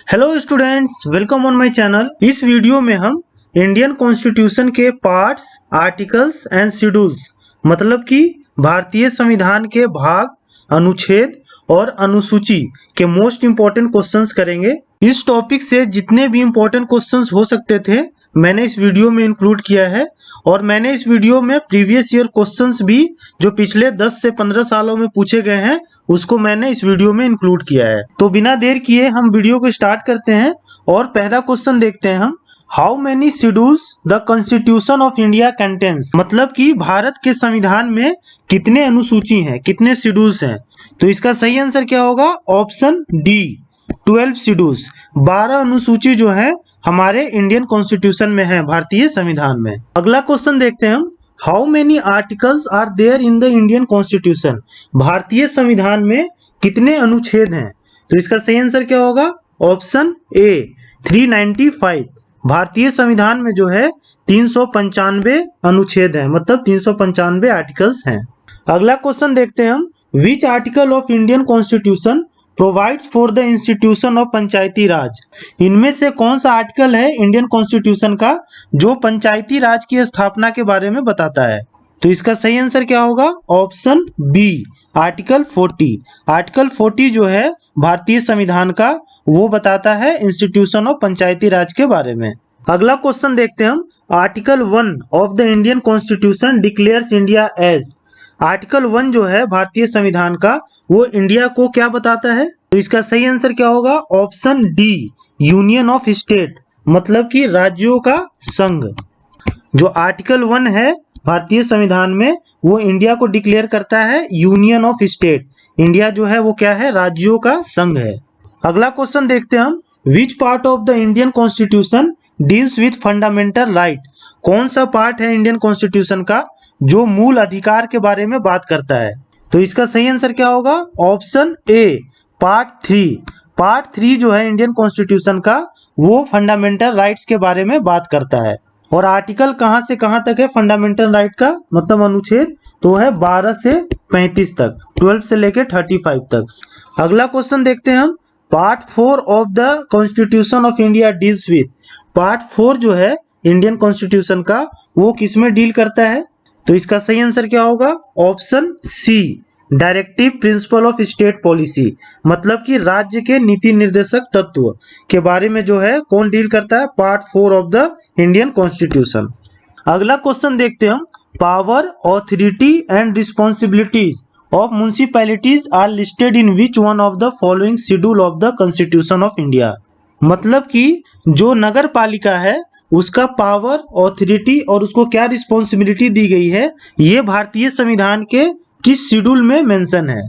Hello students, welcome on my channel. इस video में हम इंडियन कॉन्स्टिट्यूशन के पार्ट्स, आर्टिकल्स एंड शेड्यूल्स मतलब कि भारतीय संविधान के भाग, अनुच्छेद और अनुसूची के मोस्ट इंपॉर्टेंट क्वेश्चंस करेंगे। इस टॉपिक से जितने भी इंपॉर्टेंट क्वेश्चंस हो सकते थे मैंने इस वीडियो में इंक्लूड किया है और मैंने इस वीडियो में प्रीवियस ईयर क्वेश्चंस भी जो पिछले 10 से 15 सालों में पूछे गए हैं उसको मैंने इस वीडियो में इंक्लूड किया है। तो बिना देर किए हम वीडियो को स्टार्ट करते हैं और पहला क्वेश्चन देखते हैं हम। How many schedules the constitution of India contains, मतलब कि भारत के संविधान में कितने अनुसूची हैं, कितने शेड्यूल्स हैं। तो इसका सही आंसर क्या होगा? Option D, 12 schedules. 12 अनुसूची जो है हमारे इंडियन कॉन्स्टिट्यूशन में है, भारतीय संविधान में। अगला क्वेश्चन देखते हैं हम। How many articles are there in the Indian constitution, भारतीय संविधान में कितने अनुच्छेद हैं। तो इसका सही आंसर क्या होगा? ऑप्शन ए, 395। भारतीय संविधान में जो है 395 अनुच्छेद हैं, मतलब 395 आर्टिकल्स हैं। अगला क्वेश्चन देखते हैं हम। Which article of Indian constitution provides for the institution of Panchayati Raj, इनमें से कौन सा आर्टिकल है इंडियन कॉन्स्टिट्यूशन का जो पंचायती राज की स्थापना के बारे में बताता है। तो इसका सही आंसर क्या होगा? Option B, article 40। आर्टिकल 40 जो है भारतीय संविधान का वो बताता है इंस्टीट्यूशन ऑफ पंचायती राज के बारे में। अगला क्वेश्चन देखते हैं हम। Article 1 of the Indian constitution declares India as, article 1 जो है भारतीय संविधान का वो इंडिया को क्या बताता है। तो इसका सही आंसर क्या होगा? Option D, union of state, मतलब कि राज्यों का संघ। जो आर्टिकल 1 है भारतीय संविधान में वो इंडिया को डिक्लेयर करता है यूनियन ऑफ स्टेट। इंडिया जो है वो क्या है? राज्यों का संघ है। अगला क्वेश्चन देखते हैं हम। विच part of the Indian constitution deals with fundamental right, कौन सा पार्ट है इंडियन कॉन्स्टिट्यूशन का जो मूल अधिकार के बारे में बात करता है। तो इसका सही आंसर क्या होगा? ऑप्शन ए, पार्ट 3। पार्ट 3 जो है इंडियन कॉन्स्टिट्यूशन का वो फंडामेंटल राइट्स के बारे में बात करता है। और आर्टिकल कहां से कहां तक है फंडामेंटल राइट का, मतलब अनुच्छेद तो है 12 से 35 तक, 12 से लेकर 35 तक। अगला क्वेश्चन देखते हैं हम। Part 4 of the constitution of India deals with, part 4 जो है इंडियन कॉन्स्टिट्यूशन का वो किसमें डील करता है। तो इसका सही आंसर क्या होगा? Option C, directive principle of state policy, मतलब कि राज्य के नीति निर्देशक तत्व के बारे में जो है कौन डील करता है? Part 4 of the Indian constitution. अगला क्वेश्चन देखते हैं हम। Power, authority and responsibilities of municipalities are listed in which one of the following schedule of the constitution of India, मतलब कि जो नगर पालिका है उसका पावर, ऑथोरिटी और उसको क्या रिस्पॉन्सिबिलिटी दी गई है ये भारतीय संविधान के किस शेड्यूल में मेंशन है।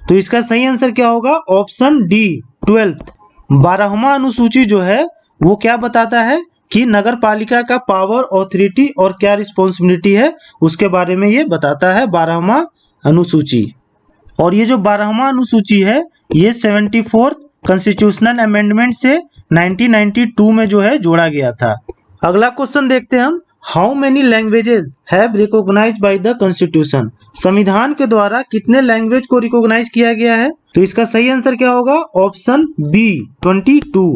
तो इसका सही आंसर क्या होगा? Option D, 12। 12वां अनुसूची जो है वो क्या बताता है कि नगर पालिका का पावर, ऑथोरिटी और क्या रिस्पॉन्सिबिलिटी है उसके बारे में ये बताता है 12वां अनुसूची। और ये जो 12वां अनुसूची है ये 74th कॉन्स्टिट्यूशनल अमेंडमेंट से 1992 में जो है जोड़ा गया था। अगला क्वेश्चन देखते हैं हम। How many languages have recognised by the constitution, संविधान के द्वारा कितने लैंग्वेज को रिकॉग्नाइज किया गया है। तो इसका सही आंसर क्या होगा? Option B, 22।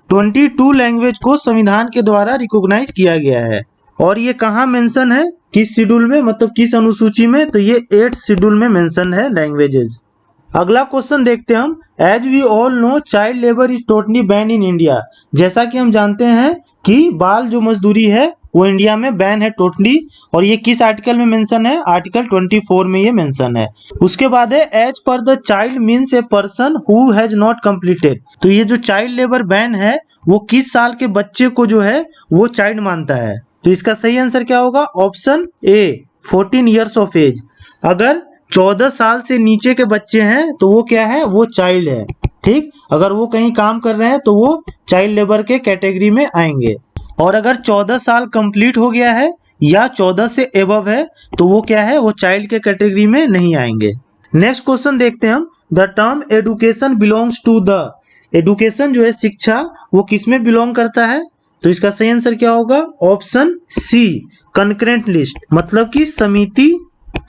22 लैंग्वेज को संविधान के द्वारा रिकॉग्नाइज किया गया है। और ये कहाँ मेंशन है, किस शेड्यूल में, मतलब किस अनुसूची में? तो ये 8th शेड्यूल में मेंशन है लैंग्वेजेस। अगला क्वेश्चन देखते हैं हम। As we all know child labour is totally ban in India, जैसा कि हम जानते हैं कि बाल जो मजदूरी है वो इंडिया में बैन है टोटली। और ये किस आर्टिकल में मेंशन है? आर्टिकल 24 में ये मेंशन है। उसके बाद है as per the child means a person who has not completed, तो ये जो चाइल्ड लेबर बैन है वो किस साल के बच्चे को जो है वो चाइल्ड मानता है। तो इसका सही आंसर क्या होगा? Option A, 14 years of age. अगर 14 साल से नीचे के बच्चे हैं तो वो क्या है? वो चाइल्ड है। ठीक, अगर वो कहीं काम कर रहे हैं तो वो चाइल्ड लेबर के कैटेगरी में आएंगे। और अगर 14 साल कंप्लीट हो गया है या 14 से एबव है तो वो क्या है? वो चाइल्ड के कैटेगरी में नहीं आएंगे। नेक्स्ट क्वेश्चन देखते हैं हम। The term education belongs to the, education जो है शिक्षा वो किसमें बिलोंग करता है। तो इसका सही आंसर क्या होगा? ऑप्शन सी, कंकरेंट लिस्ट, मतलब कि समिति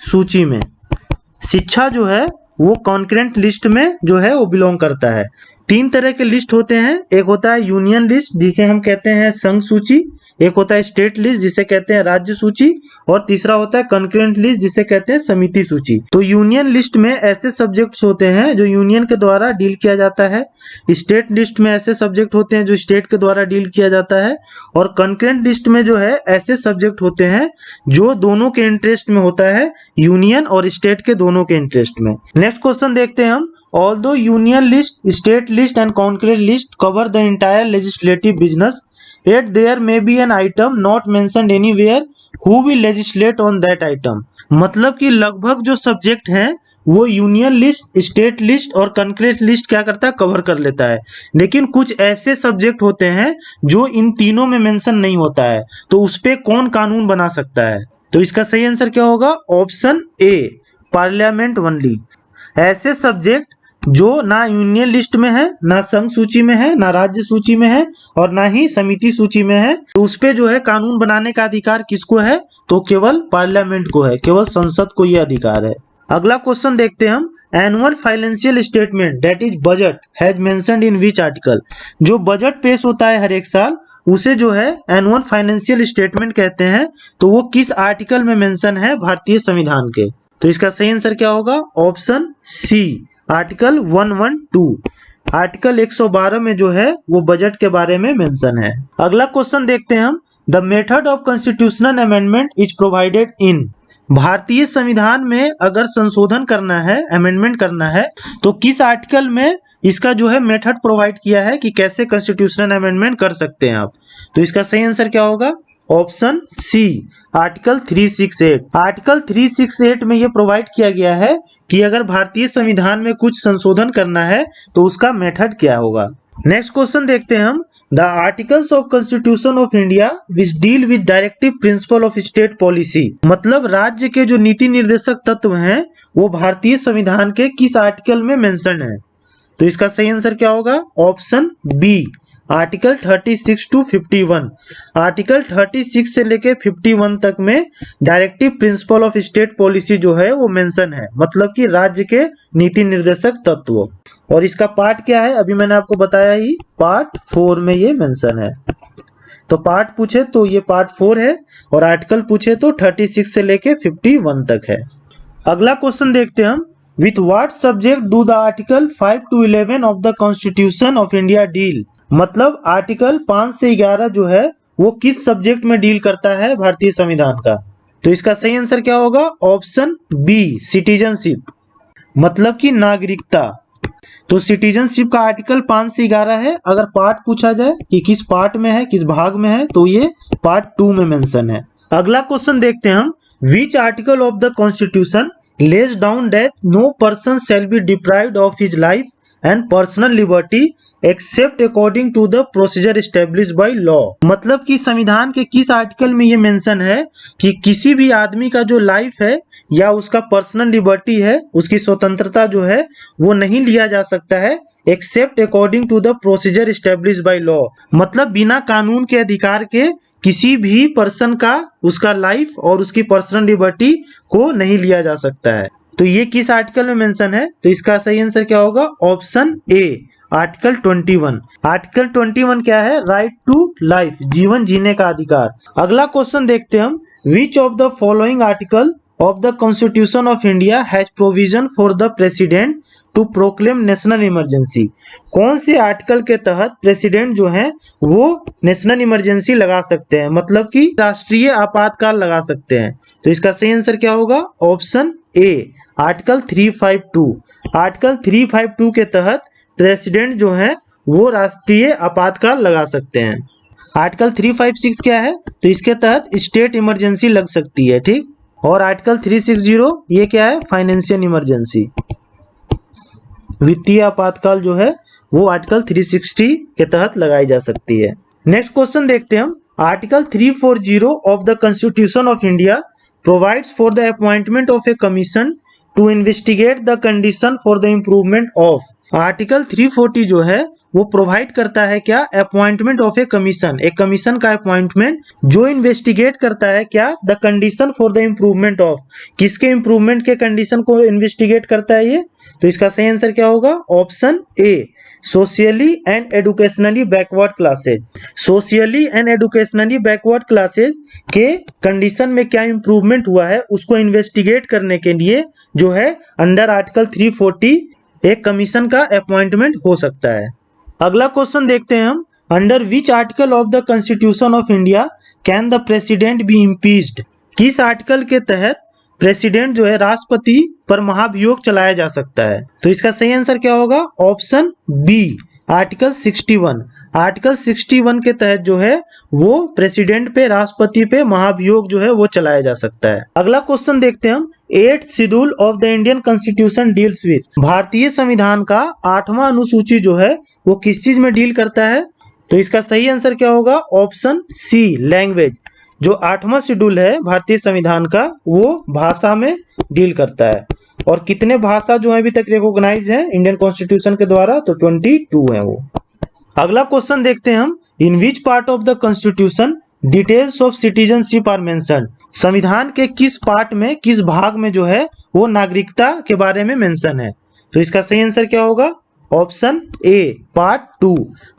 सूची में शिक्षा जो है वो कॉन्करेंट लिस्ट में जो है वो बिलोंग करता है। तीन तरह के लिस्ट होते हैं, एक होता है यूनियन लिस्ट जिसे हम कहते हैं संघ सूची, एक होता है स्टेट लिस्ट जिसे कहते हैं राज्य सूची, और तीसरा होता है कंकरेंट लिस्ट जिसे कहते हैं समिति सूची। तो यूनियन लिस्ट में ऐसे सब्जेक्ट्स होते हैं जो यूनियन के द्वारा डील किया जाता है, स्टेट लिस्ट में ऐसे सब्जेक्ट होते हैं जो स्टेट के द्वारा डील किया जाता है, और कंकरेंट लिस्ट में जो है ऐसे सब्जेक्ट होते हैं जो दोनों के इंटरेस्ट में होता है, यूनियन और स्टेट के दोनों के इंटरेस्ट में। नेक्स्ट क्वेश्चन देखते हैं हम। Although union list, state list and concurrent list cover the entire legislative business, yet there may be an item not mentioned anywhere who will legislate on that item। मतलब कि लगभग जो subject हैं वो union list, state list और concurrent list क्या करता है, कवर कर लेता है, लेकिन कुछ ऐसे सब्जेक्ट होते हैं जो इन तीनों में मेंशन नहीं होता है, तो उस पे कौन कानून बना सकता है? तो इसका सही आंसर क्या होगा? ऑप्शन ए, पार्लियामेंट ओनली। ऐसे सब्जेक्ट जो ना यूनियन लिस्ट में है, ना संघ सूची में है, ना राज्य सूची में है और ना ही समिति सूची में है, तो उस पे जो है कानून बनाने का अधिकार किसको है? तो केवल पार्लियामेंट को है, केवल संसद को यह अधिकार है। अगला क्वेश्चन देखते हैं हम। Annual financial statement that is budget has mentioned in which article. जो बजट पेश होता है हर एक साल उसे जो है एनुअल फाइनेंशियल स्टेटमेंट कहते हैं, तो वो किस आर्टिकल में मेंशन है भारतीय संविधान के? तो इसका सही आंसर क्या होगा? ऑप्शन सी, आर्टिकल 112। आर्टिकल 112 में जो है वो बजट के बारे में मेंशन है। अगला क्वेश्चन देखते हैं हम। The method of constitutional amendment is provided in. भारतीय संविधान में अगर संशोधन करना है, अमेंडमेंट करना है, तो किस आर्टिकल में इसका जो है मेथड प्रोवाइड किया है कि कैसे कॉन्स्टिट्यूशनल अमेंडमेंट कर सकते हैं आप? तो इसका सही आंसर क्या होगा? ऑप्शन सी, आर्टिकल 368। आर्टिकल 368 में यह प्रोवाइड किया गया है कि अगर भारतीय संविधान में कुछ संशोधन करना है तो उसका मेथड क्या होगा। नेक्स्ट क्वेश्चन देखते हैं हम। The articles of constitution of India which deal with directive principle of state policy. मतलब राज्य के जो नीति निर्देशक तत्व हैं वो भारतीय संविधान के किस आर्टिकल में मेंशन है? तो इसका सही आंसर क्या होगा? Option B, article 36 to 51। Article 36 से लेके 51 तक में directive principle of state policy जो है वो मेंशन है, मतलब कि राज्य के नीति निर्देशक तत्व। और इसका पार्ट क्या है? अभी मैंने आपको बताया ही, पार्ट 4 में ये मेंशन है। तो पार्ट पूछे तो ये पार्ट 4 है और आर्टिकल पूछे तो 36 से लेके 51 तक है। अगला क्वेश्चन देखते हैं हम। With what subject do the article 5 to 11 of the constitution of India deal. मतलब आर्टिकल 5 से 11 जो है वो किस सब्जेक्ट में डील करता है भारतीय संविधान का? तो इसका सही आंसर क्या होगा? ऑप्शन बी, सिटीजनशिप, मतलब कि नागरिकता। तो सिटीजनशिप का आर्टिकल 5 से 11 है। अगर पार्ट पूछा जाए कि किस पार्ट में है, किस भाग में है, तो ये पार्ट 2 में मेंशन है। अगला क्वेश्चन देखते हैं हम। Which article of the constitution lays down that no person shall be deprived of his life and personal liberty except according to the procedure established by law। मतलब कि संविधान के किस आर्टिकल में ये मेंशन है कि किसी भी आदमी का जो लाइफ है या उसका पर्सनल लिबर्टी है, उसकी स्वतंत्रता जो है वो नहीं लिया जा सकता है except according to the procedure established by law. मतलब बिना कानून के अधिकार के किसी भी पर्सन का उसका लाइफ और उसकी पर्सनल लिबर्टी को नहीं लिया जा सकता है। तो ये किस आर्टिकल में मेंशन है? तो इसका सही आंसर क्या होगा? ऑप्शन ए, आर्टिकल 21। आर्टिकल 21 क्या है? राइट टू लाइफ, जीवन जीने का अधिकार। अगला क्वेश्चन देखते हैं हम। Which of the following article of the Constitution of India has provision for the President to proclaim national emergency। कौन से आर्टिकल के तहत प्रेसिडेंट जो है वो नेशनल इमरजेंसी लगा सकते हैं, मतलब कि राष्ट्रीय आपातकाल लगा सकते हैं? तो इसका सही आंसर क्या होगा? ऑप्शन ए, आर्टिकल 352। आर्टिकल 352 के तहत प्रेसिडेंट जो है वो राष्ट्रीय आपातकाल लगा सकते हैं। आर्टिकल 356 क्या है? तो इसके तहत स्टेट इमरजेंसी लग सकती है, ठीक। और आर्टिकल 360 ये क्या है? फाइनेंशियल इमरजेंसी, वित्तीय आपातकाल जो है वो आर्टिकल 360 के तहत लगाई जा सकती है। नेक्स्ट क्वेश्चन देखते हैं हम। Article 340 of the constitution of India provides for the appointment of a commission to investigate the condition for the improvement of. Article 340 जो है वो प्रोवाइड करता है क्या, अपॉइंटमेंट ऑफ ए कमीशन, एक कमीशन का अपॉइंटमेंट जो इन्वेस्टिगेट करता है क्या, the condition for the improvement of, किसके इम्प्रूवमेंट के कंडीशन को इन्वेस्टिगेट करता है ये। तो इसका सही आंसर क्या होगा, option A, socially and educationally backward classes. Socially and educationally backward classes के कंडीशन में क्या इंप्रूवमेंट हुआ है उसको इन्वेस्टिगेट करने के लिए जो है अंडर आर्टिकल 340 एक कमीशन का अपॉइंटमेंट हो सकता है। अगला क्वेश्चन देखते हैं हम, under which article of the constitution of India can the president be impeached. किस आर्टिकल के तहत प्रेसिडेंट जो है राष्ट्रपति पर महाभियोग चलाया जा सकता है। तो इसका सही आंसर क्या होगा, ऑप्शन बी, आर्टिकल 61। आर्टिकल 61 के तहत जो है वो प्रेसिडेंट पे, राष्ट्रपति पे महाभियोग जो है वो चलाया जा सकता है। अगला क्वेश्चन देखते हैं हम, 8th schedule of the Indian constitution deals with. भारतीय संविधान का 8वां अनुसूची जो है वो किस चीज में डील करता है। तो इसका सही आंसर क्या होगा, ऑप्शन सी, लैंग्वेज। जो 8वां शेड्यूल है भारतीय संविधान का वो भाषा में डील करता है। और कितने भाषा जो है अभी तक रिकॉग्नाइज है इंडियन कॉन्स्टिट्यूशन के द्वारा, तो 22 है वो। अगला क्वेश्चन देखते हैं हम, in which part of the constitution details of citizenship are mentioned. संविधान के किस पार्ट में, किस भाग में जो है वो नागरिकता के बारे में मेंशन है। तो इसका सही आंसर क्या होगा, ऑप्शन ए, पार्ट 2।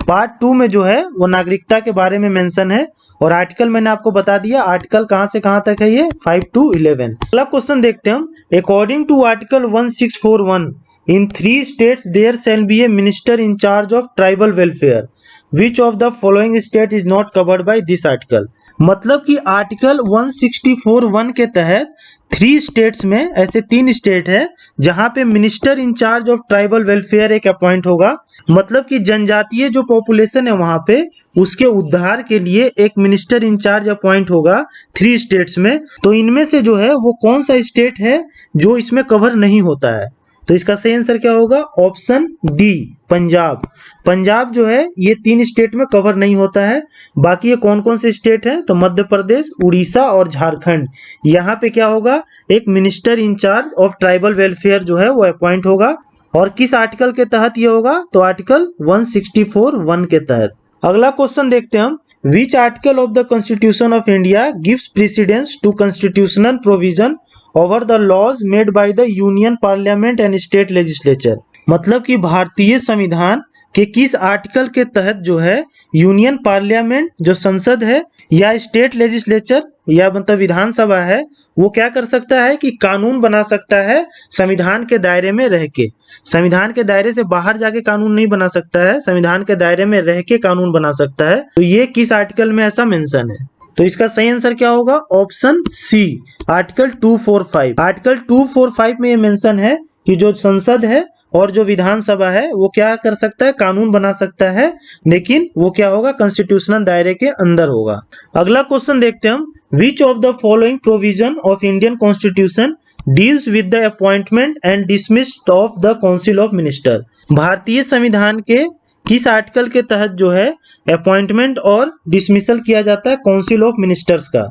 पार्ट 2 में जो है वो नागरिकता के बारे में मेंशन है। और आर्टिकल मैंने आपको बता दिया, आर्टिकल कहां से कहां तक है, ये 5 to 11। अगला क्वेश्चन देखते हैं हम, according to article 1641 in 3 states there shall be a minister in charge of tribal welfare, which of the following state is not covered by this article. मतलब कि आर्टिकल 164(1) के तहत 3 स्टेट्स में, ऐसे 3 स्टेट है जहां पे minister in charge of tribal welfare एक अपॉइंट होगा। मतलब कि जनजातीय जो पॉपुलेशन है वहां पे उसके उद्धार के लिए एक मिनिस्टर इन चार्ज अपॉइंट होगा 3 स्टेट्स में। तो इनमें से जो है वो कौन सा स्टेट है जो इसमें कवर नहीं होता है। तो इसका सही आंसर क्या होगा, ऑप्शन डी, पंजाब। पंजाब जो है ये 3 स्टेट में कवर नहीं होता है। बाकी ये कौन कौन से स्टेट हैं, तो मध्य प्रदेश, उड़ीसा और झारखंड। यहाँ पे क्या होगा, एक minister in charge of tribal welfare जो है वो अपॉइंट होगा। और किस आर्टिकल के तहत ये होगा, तो आर्टिकल 164(1) के तहत। अगला क्वेश्चन देखते हैं हम, which article of the constitution of India gives precedence to constitutional provision over the laws made by the union parliament and state legislature. मतलब कि भारतीय संविधान के किस आर्टिकल के तहत जो है यूनियन पार्लियामेंट, जो संसद है, या स्टेट लेजिस्लेचर या मतलब विधानसभा है, वो क्या कर सकता है कि कानून बना सकता है संविधान के दायरे में रह के। संविधान के दायरे से बाहर जाके कानून नहीं बना सकता है, संविधान के दायरे में रह के कानून बना सकता है। तो ये किस आर्टिकल में ऐसा मेंशन है। तो इसका सही आंसर क्या होगा, ऑप्शन सी, आर्टिकल 245। आर्टिकल 245 में ये मेंशन है कि जो संसद है और जो विधानसभा है वो क्या कर सकता है, कानून बना सकता है, लेकिन वो क्या होगा, कॉन्स्टिट्यूशनल दायरे के अंदर होगा। अगला क्वेश्चन देखते हैं हम, which of the following provision of Indian constitution deals with the appointment and dismiss of the council of minister. भारतीय संविधान के किस आर्टिकल के तहत जो है अपॉइंटमेंट और डिसमिसल किया जाता है काउंसिल ऑफ मिनिस्टर्स का।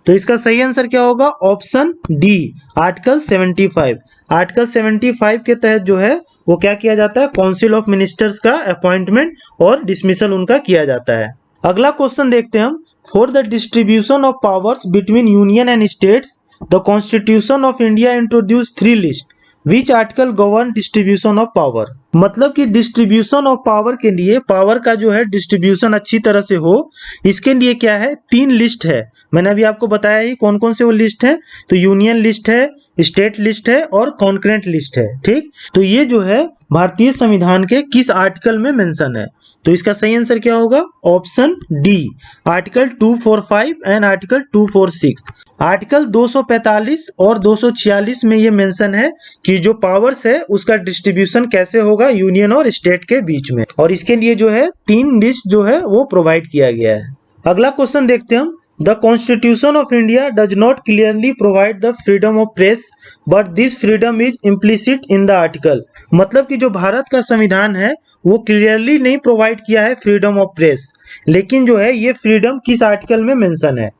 तो इसका सही आंसर क्या होगा, ऑप्शन डी, आर्टिकल 75। आर्टिकल 75 के तहत जो है वो क्या किया जाता है, काउंसिल ऑफ मिनिस्टर्स का अपॉइंटमेंट और डिसमिसल उनका किया जाता है। अगला क्वेश्चन देखते हैं हम, for the distribution of powers between union and states the constitution of India introduce 3 list, which article govern distribution of power. मतलब कि डिस्ट्रीब्यूशन ऑफ पावर के लिए, पावर का जो है डिस्ट्रीब्यूशन अच्छी तरह से हो, इसके लिए क्या है, 3 लिस्ट है। मैंने अभी आपको बताया ही कौन कौन से वो लिस्ट है, तो यूनियन लिस्ट है, स्टेट लिस्ट है और कॉन्करेंट लिस्ट है। ठीक, तो ये जो है भारतीय संविधान के किस आर्टिकल में मेंशन है। तो इसका सही आंसर क्या होगा, option D, article 245 and article 246। Article 245 और 246 में ये मेंशन है कि जो पावर्स है उसका डिस्ट्रीब्यूशन कैसे होगा यूनियन और स्टेट के बीच में, और इसके लिए जो है 3 लिस्ट जो है वो प्रोवाइड किया गया है। अगला क्वेश्चन देखते हैं हम, the constitution of India does not clearly provide the freedom of press but this freedom is implicit in the article. मतलब कि जो भारत का संविधान है वो क्लियरली नहीं प्रोवाइड किया है फ्रीडम ऑफ प्रेस, लेकिन जो है ये फ्रीडम किस आर्टिकल में मेंशन है।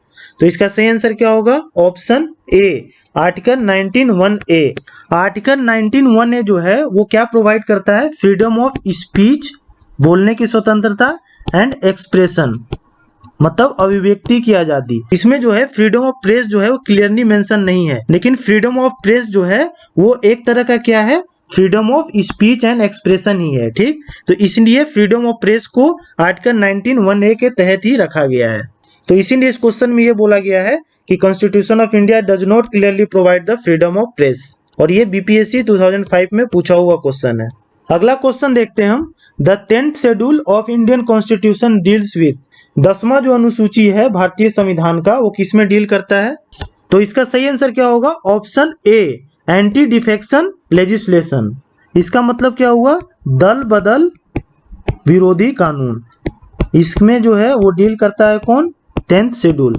तो इसका सही आंसर क्या होगा, ऑप्शन ए, आर्टिकल 19(1)(a)। आर्टिकल 19(1)(a) जो है वो क्या प्रोवाइड करता है, फ्रीडम ऑफ स्पीच बोलने की स्वतंत्रता, एंड एक्सप्रेशन मतलब अभिव्यक्ति की आजादी। इसमें जो है फ्रीडम ऑफ प्रेस जो है वो क्लियरली मेंशन नहीं है, लेकिन फ्रीडम ऑफ प्रेस जो है वो एक तरह का क्या है, freedom of speech and expression ही है। ठीक, तो इसलिए फ्रीडम ऑफ प्रेस को आर्टिकल 19(1)(a) के तहत ही रखा गया है। तो इसीलिए इस क्वेश्चन में ये बोला गया है कि constitution of India does not clearly provide the freedom of press, और ये बीपीएससी 2005 में पूछा हुआ क्वेश्चन है। अगला क्वेश्चन देखते हैं हम। The 10th schedule of Indian constitution deals with, 10वां जो अनुसूची है भारतीय संविधान का वो किस में डील करता है? तो इसका सही आंसर क्या होगा? ऑप्शन ए, एंटी डिफेक्शन लेजिस्लेशन। इसका मतलब क्या हुआ? दल बदल विरोधी कानून। इसमें जो है वो डील करता है कौन? 10th schedule.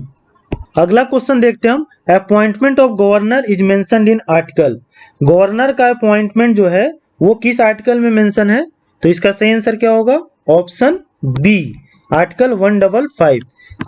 अगला क्वेश्चन देखते हैं हम। Appointment of governor is mentioned in article. Governor का अपॉइंटमेंट जो है वो किस आर्टिकल में मेंशन है? तो इसका सही आंसर क्या होगा? Option B, article 155।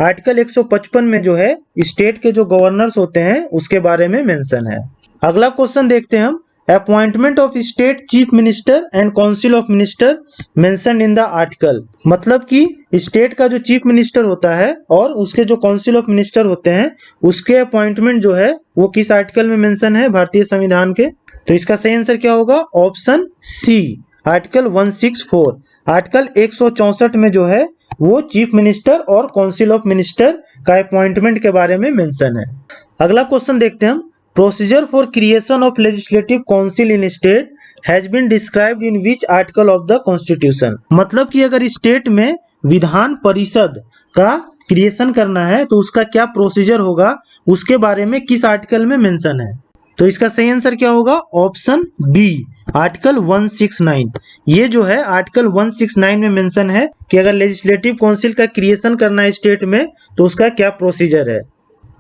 आर्टिकल 155 में जो है स्टेट के जो गवर्नर्स होते हैं उसके बारे में मेंशन है। अगला क्वेश्चन देखते हैं हम। Appointment of state chief minister and council of minister mention in the article. मतलब कि स्टेट का जो चीफ मिनिस्टर होता है और उसके जो काउंसिल ऑफ मिनिस्टर होते हैं उसके अपॉइंटमेंट जो है वो किस आर्टिकल में मेंशन है भारतीय संविधान के? तो इसका सही आंसर क्या होगा? ऑप्शन सी, आर्टिकल 164। आर्टिकल 164 में जो है वो चीफ मिनिस्टर और काउंसिल ऑफ मिनिस्टर का अपॉइंटमेंट के बारे में मेंशन है। अगला क्वेश्चन देखते हैं हम। Procedure for creation of legislative council in state has been described in which article of the constitution. मतलब कि अगर स्टेट में विधान परिषद का क्रिएशन करना है तो उसका क्या प्रोसीजर होगा उसके बारे में किस आर्टिकल में मेंशन है? तो इसका सही आंसर क्या होगा? Option B, article 169। ये जो है आर्टिकल 169 में मेंशन है कि अगर लेजिस्लेटिव काउंसिल का क्रिएशन करना है स्टेट में तो उसका क्या प्रोसीजर है।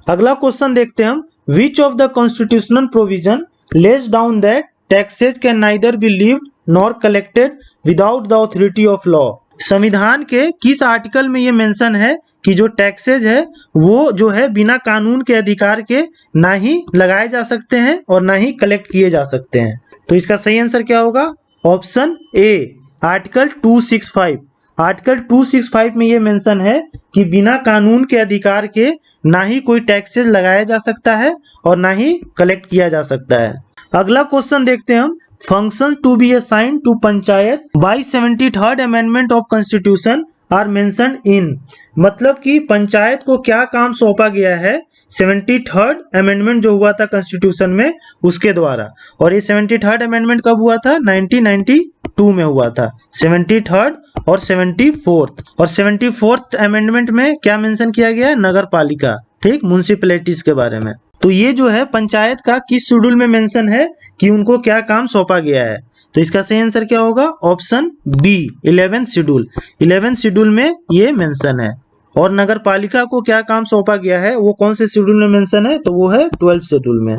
अगला क्वेश्चन देखते हैं हम। Which of the constitutional provision lays down that taxes can neither be levied nor collected without the authority of law. संविधान के किस आर्टिकल में ये मेंशन है कि जो टैक्सेज है वो जो है बिना कानून के अधिकार के ना ही लगाए जा सकते हैं और ना ही कलेक्ट किए जा सकते हैं? तो इसका सही आंसर क्या होगा? ऑप्शन ए, आर्टिकल 265। आर्टिकल 265 में ये मेंशन है कि बिना कानून के अधिकार के ना ही कोई टैक्सेस लगाया जा सकता है और ना ही कलेक्ट किया जा सकता है। अगला क्वेश्चन देखते हैं हम। Function to be assigned to panchayat by 73rd amendment of constitution are mentioned in. मतलब कि पंचायत को क्या काम सौंपा गया है 73rd अमेंडमेंट जो हुआ था कॉन्स्टिट्यूशन में उसके द्वारा। और ये 73rd अमेंडमेंट कब हुआ था? 1992 में हुआ था। 73rd और 74th। और 74th अमेंडमेंट में क्या मेंशन किया गया है? नगर पालिका, ठीक, म्युनिसिपैलिटीज के बारे में। तो ये जो है पंचायत का किस शेड्यूल में मेंशन है कि उनको क्या काम सौंपा गया है? तो इसका सही आंसर क्या होगा? Option B, 11th schedule. 11th schedule में ये मेंशन है। और नगर पालिका को क्या काम सौंपा गया है वो कौन से शेड्यूल में मेंशन है? तो वो है 12th शेड्यूल में।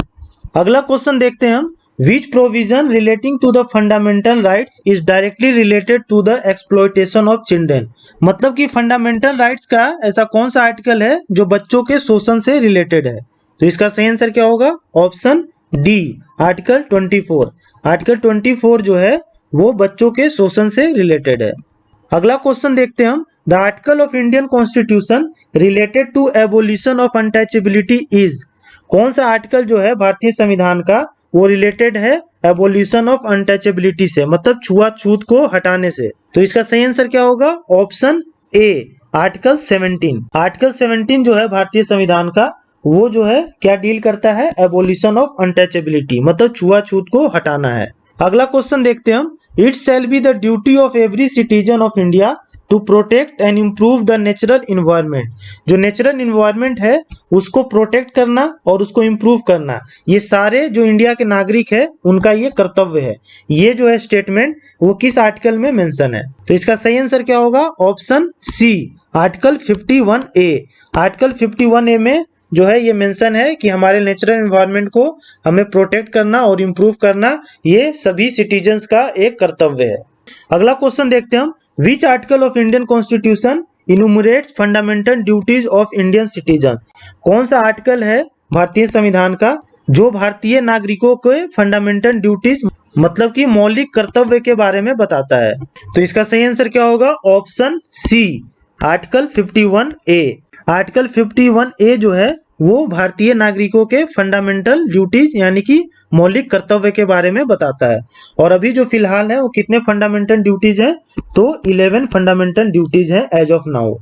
अगला क्वेश्चन देखते हैं हम। Which provision relating to the fundamental rights is directly related to the exploitation of children। मतलब कि फंडामेंटल राइट्स का ऐसा कौन सा आर्टिकल है जो बच्चों के शोषण से रिलेटेड है? तो इसका सही आंसर क्या होगा? Option D, article 24। आर्टिकल 24 जो है वो बच्चों के शोषण से रिलेटेड है। अगला क्वेश्चन देखते हैं हम। The article of Indian constitution related to abolition of untouchability is. कौन सा आर्टिकल जो है भारतीय संविधान का वो रिलेटेड है एबोलिशन ऑफ अनटचेबिलिटी से, मतलब छुआछूत को हटाने से? तो इसका सही आंसर क्या होगा? ऑप्शन ए, आर्टिकल 17। आर्टिकल 17 जो है भारतीय संविधान का वो जो है क्या डील करता है? एबोलिशन ऑफ अनटचेबिलिटी, मतलब छुआछूत को हटाना है। अगला क्वेश्चन देखते हैं हम। It shall be the duty of every citizen of India to protect and improve the natural environment. जो नेचुरल इन्वायरमेंट है उसको प्रोटेक्ट करना और उसको इम्प्रूव करना, ये सारे जो इंडिया के नागरिक है उनका ये कर्तव्य है। ये जो है स्टेटमेंट वो किस आर्टिकल में मेंशन है? तो इसका सही आंसर क्या होगा? ऑप्शन सी, आर्टिकल 51A। आर्टिकल 51A में जो है ये मेंशन है कि हमारे नेचुरल एनवायरनमेंट को हमें प्रोटेक्ट करना और इम्प्रूव करना ये सभी सिटीजन्स का एक कर्तव्य है। अगला क्वेश्चन देखते हैं हम। Which article of Indian constitution enumerates fundamental duties of Indian citizen. कौन सा आर्टिकल है भारतीय संविधान का जो भारतीय नागरिकों के फंडामेंटल ड्यूटीज मतलब कि मौलिक कर्तव्य के बारे में बताता है। तो इसका सही आंसर क्या होगा? ऑप्शन सी, आर्टिकल 51A। आर्टिकल 51A जो है वो भारतीय नागरिकों के फंडामेंटल ड्यूटीज यानी कि मौलिक कर्तव्य के बारे में बताता है। और अभी जो फिलहाल है वो कितने फंडामेंटल ड्यूटीज हैं? तो 11 फंडामेंटल ड्यूटीज हैं एज ऑफ नाउ।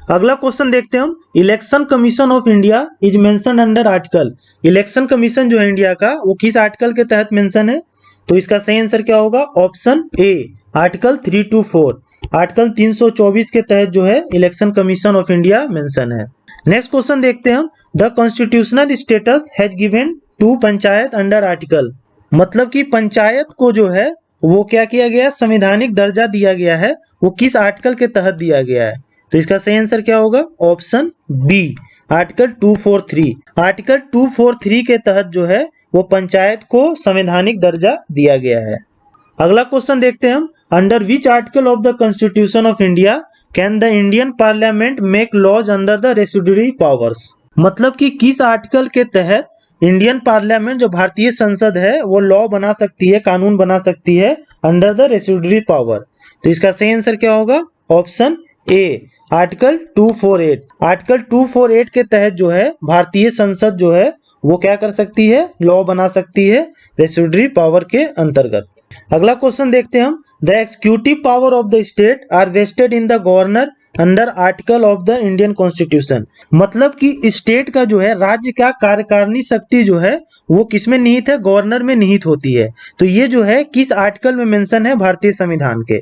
अगला क्वेश्चन देखते हैं हम। Election commission of India is mentioned under article. Election commission जो है इंडिया का वो किस आर्टिकल के तहत मेंशन है? तो इसका सही आंसर क्या होगा? ऑप्शन ए, आर्टिकल 324। आर्टिकल 324 के तहत जो है election commission of India mention है। नेक्स्ट क्वेश्चन देखते हैं हम। The constitutional status has given to panchayat under article. मतलब कि पंचायत को जो है वो क्या किया गया? संवैधानिक दर्जा दिया गया है। वो किस आर्टिकल के तहत दिया गया है? तो इसका सही आंसर क्या होगा? Option B, article 243। आर्टिकल 243 के तहत जो है वो पंचायत को संवैधानिक दर्जा दिया गया है। अगला क्वेश्चन देखते हैं हम। Under which article of the constitution of India can the Indian parliament make laws under the residuary powers. मतलब कि किस आर्टिकल के तहत इंडियन पार्लियामेंट जो भारतीय संसद है वो लॉ बना सकती है, कानून बना सकती है अंडर द रेसिड्यूरी पावर। तो इसका सही आंसर क्या होगा? ऑप्शन ए, आर्टिकल 248। आर्टिकल 248 के तहत जो है भारतीय संसद जो है वो क्या कर सकती है? लॉ बना सकती है रेसिड्यूरी पावर के अंतर्गत। अगला क्वेश्चन देखते हैं हम। The executive power of the state are vested in the governor under article of the Indian constitution. मतलब कि स्टेट का जो है राज्य का कार्यकारिणी शक्ति जो है वो किसमें निहित है? गवर्नर में निहित होती है। तो ये जो है किस आर्टिकल में मेंशन है? भारतीय संविधान के।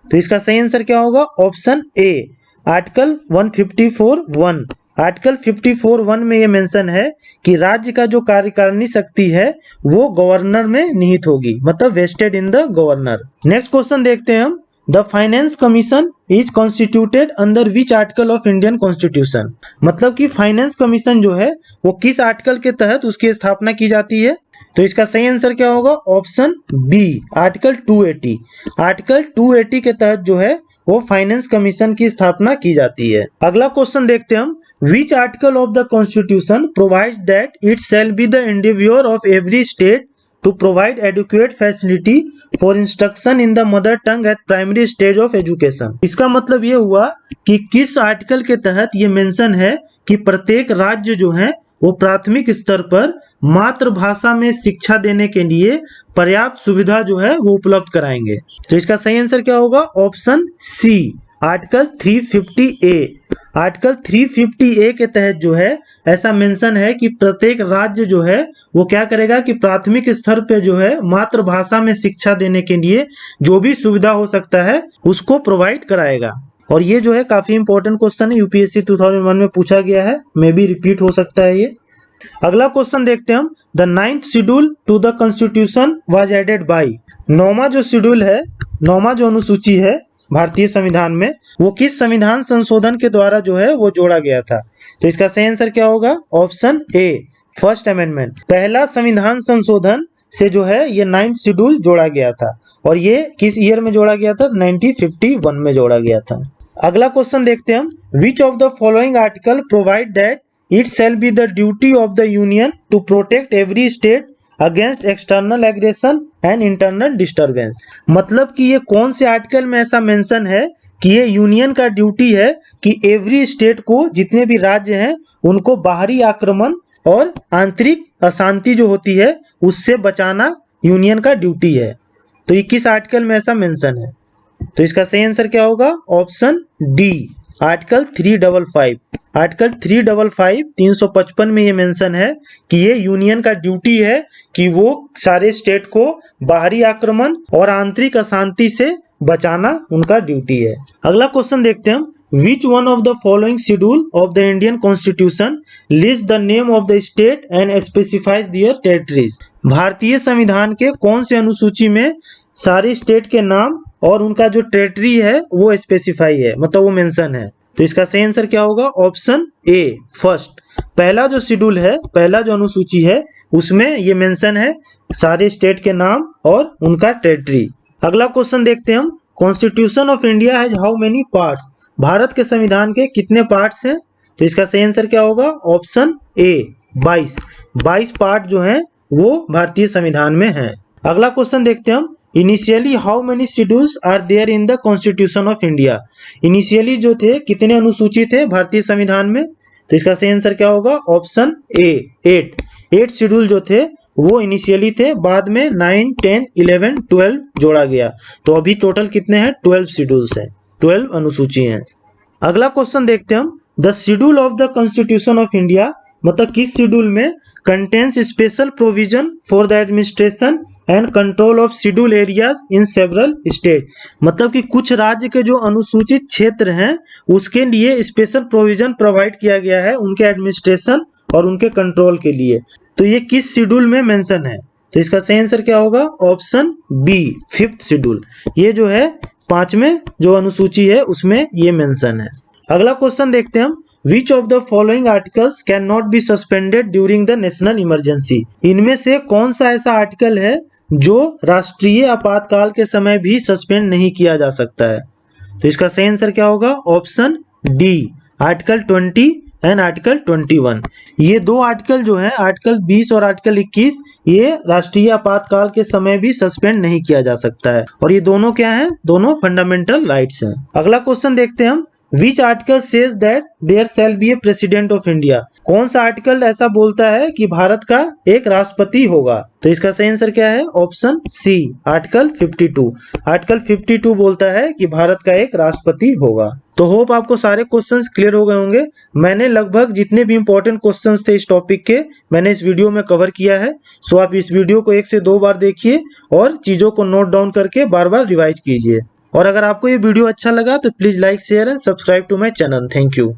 तो इसका सही आंसर क्या होगा? ऑप्शन ए, आर्टिकल 154(1). आर्टिकल 54(1) में ये मेंशन है कि राज्य का जो कार्यकारिणी शक्ति है वो गवर्नर में निहित होगी, मतलब vested in the governor. Next question देखते हैं हम। The finance commission is constituted under which article of Indian constitution. मतलब कि फाइनेंस कमीशन जो है वो किस आर्टिकल के तहत उसकी स्थापना की जाती है? तो इसका सही आंसर क्या होगा? Option B, article 280। आर्टिकल 280 के तहत जो है वो फाइनेंस कमीशन की स्थापना की जाती है। अगला क्वेश्चन देखते हैं हम। Which article of the Constitution provides that it shall be the endeavor of every state to provide adequate facility for instruction in the mother tongue at primary stage of education। इसका मतलब ये हुआ कि किस article के तहत ये mention है कि प्रत्येक राज्य जो है वो प्राथमिक स्तर पर मातृभाषा में शिक्षा देने के लिए पर्याप्त सुविधा जो है वो उपलब्ध कराएंगे। तो इसका सही आंसर क्या होगा? ऑप्शन सी, आर्टिकल 350A। आर्टिकल 350A के तहत जो है ऐसा मेंशन है कि प्रत्येक राज्य जो है वो क्या करेगा कि प्राथमिक स्तर पे जो है मातृभाषा में शिक्षा देने के लिए जो भी सुविधा हो सकता है उसको प्रोवाइड कराएगा। और ये जो है काफी इंपॉर्टेंट क्वेश्चन है, यूपीएससी 2001 में पूछा गया है, मे भी रिपीट हो सकता है ये। अगला क्वेश्चन देखते हैं हम। The 9th schedule to the constitution was added by. 9वां जो शेड्यूल है, 9वां जो अनुसूची है भारतीय संविधान में वो किस संविधान संशोधन के द्वारा जो है वो जोड़ा गया था? तो इसका सही आंसर क्या होगा? ऑप्शन ए, फर्स्ट अमेंडमेंट। पहला संविधान संशोधन से जो है ये 9th शेड्यूल जोड़ा गया था। और ये किस ईयर में जोड़ा गया था? 1951 में जोड़ा गया था। अगला क्वेश्चन देखते हैं हम। Which of the following article provide that it shall be the duty of the union to protect every state against external aggression and internal disturbance. मतलब कि ये कौन से आर्टिकल में ऐसा मेंशन है कि ये यूनियन का ड्यूटी है कि एवरी स्टेट को, जितने भी राज्य हैं उनको बाहरी आक्रमण और आंतरिक अशांति जो होती है उससे बचाना यूनियन का ड्यूटी है। तो ये किस आर्टिकल में ऐसा मेंशन है? तो इसका सही आंसर क्या होगा? Option D, article 355। आर्टिकल 355 355 में ये मेंशन है कि ये यूनियन का ड्यूटी है कि वो सारे स्टेट को बाहरी आक्रमण और आंतरिक अशांति से बचाना उनका ड्यूटी है। अगला क्वेश्चन देखते हैं हम। Which one of the following schedule of the Indian Constitution lists the name of the state and specifies their territories? भारतीय संविधान के कौन से अनुसूची में सारे स्टेट के नाम और उनका जो टेरिटरी है वो स्पेसिफाई है, मतलब वो मेंशन है? तो इसका सही आंसर क्या होगा? ऑप्शन ए, फर्स्ट। पहला जो शेड्यूल है, पहला जो अनुसूची है उसमें ये मेंशन है सारे स्टेट के नाम और उनका टेरिटरी। अगला क्वेश्चन देखते हैं हम। Constitution of India has how many parts? Bharat के संविधान के कितने पार्ट्स हैं? तो इसका सही आंसर क्या होगा? ऑप्शन ए, 22 पार्ट जो हैं वो भारतीय संविधान में है। अगला क्वेश्चन देखते हैं हम, initially how many schedules are there in the constitution of India. Initially जो थे कितने अनुसूची थे भारतीय संविधान में, तो इसका सही आंसर क्या होगा, ऑप्शन ए 8 शेड्यूल जो थे वो इनिशियली थे, बाद में 9, 10, 11, 12 जोड़ा गया, तो अभी टोटल कितने हैं, 12 शेड्यूल्स हैं, 12 अनुसूची हैं। अगला क्वेश्चन देखते हैं हम, the schedule of the constitution of India, मतलब किस शेड्यूल में contains special provision for the administration and control of schedule areas in several state, मतलब कि कुछ राज्य के जो अनुसूचित क्षेत्र हैं उसके लिए स्पेशल प्रोविजन प्रोवाइड किया गया है उनके एडमिनिस्ट्रेशन और उनके कंट्रोल के लिए, तो ये किस शेड्यूल में मेंशन है, तो इसका सही आंसर क्या होगा, ऑप्शन बी 5th शेड्यूल, ये जो है 5वें जो अनुसूची है उसमें ये मेंशन है। अगला क्वेश्चन देखते हैं हम, which of the following articles can not be suspended during the national emergency, इनमें से कौन सा ऐसा आर्टिकल है जो राष्ट्रीय आपातकाल के समय भी सस्पेंड नहीं किया जा सकता है, तो इसका सही आंसर क्या होगा, option D article 20 and article 21। ये दो आर्टिकल जो है आर्टिकल 20 और आर्टिकल 21, ये राष्ट्रीय आपातकाल के समय भी सस्पेंड नहीं किया जा सकता है, और ये दोनों क्या हैं, दोनों फंडामेंटल राइट्स हैं। अगला क्वेश्चन देखते हैं हम, which article says that there shall be a president of India, कौन सा आर्टिकल ऐसा बोलता है कि भारत का एक राष्ट्रपति होगा, तो इसका सही आंसर क्या है, ऑप्शन सी आर्टिकल 52। आर्टिकल 52 बोलता है कि भारत का एक राष्ट्रपति होगा। तो होप आपको सारे क्वेश्चंस क्लियर हो गए होंगे। मैंने लगभग जितने भी इंपॉर्टेंट क्वेश्चंस थे इस टॉपिक के मैंने इस वीडियो में कवर किया है, सो आप इस वीडियो को 1 से 2 बार देखिए और चीजों को नोट डाउन करके बार बार रिवाइज कीजिए। और अगर आपको ये वीडियो अच्छा लगा तो please like, share and subscribe to my channel. Thank you.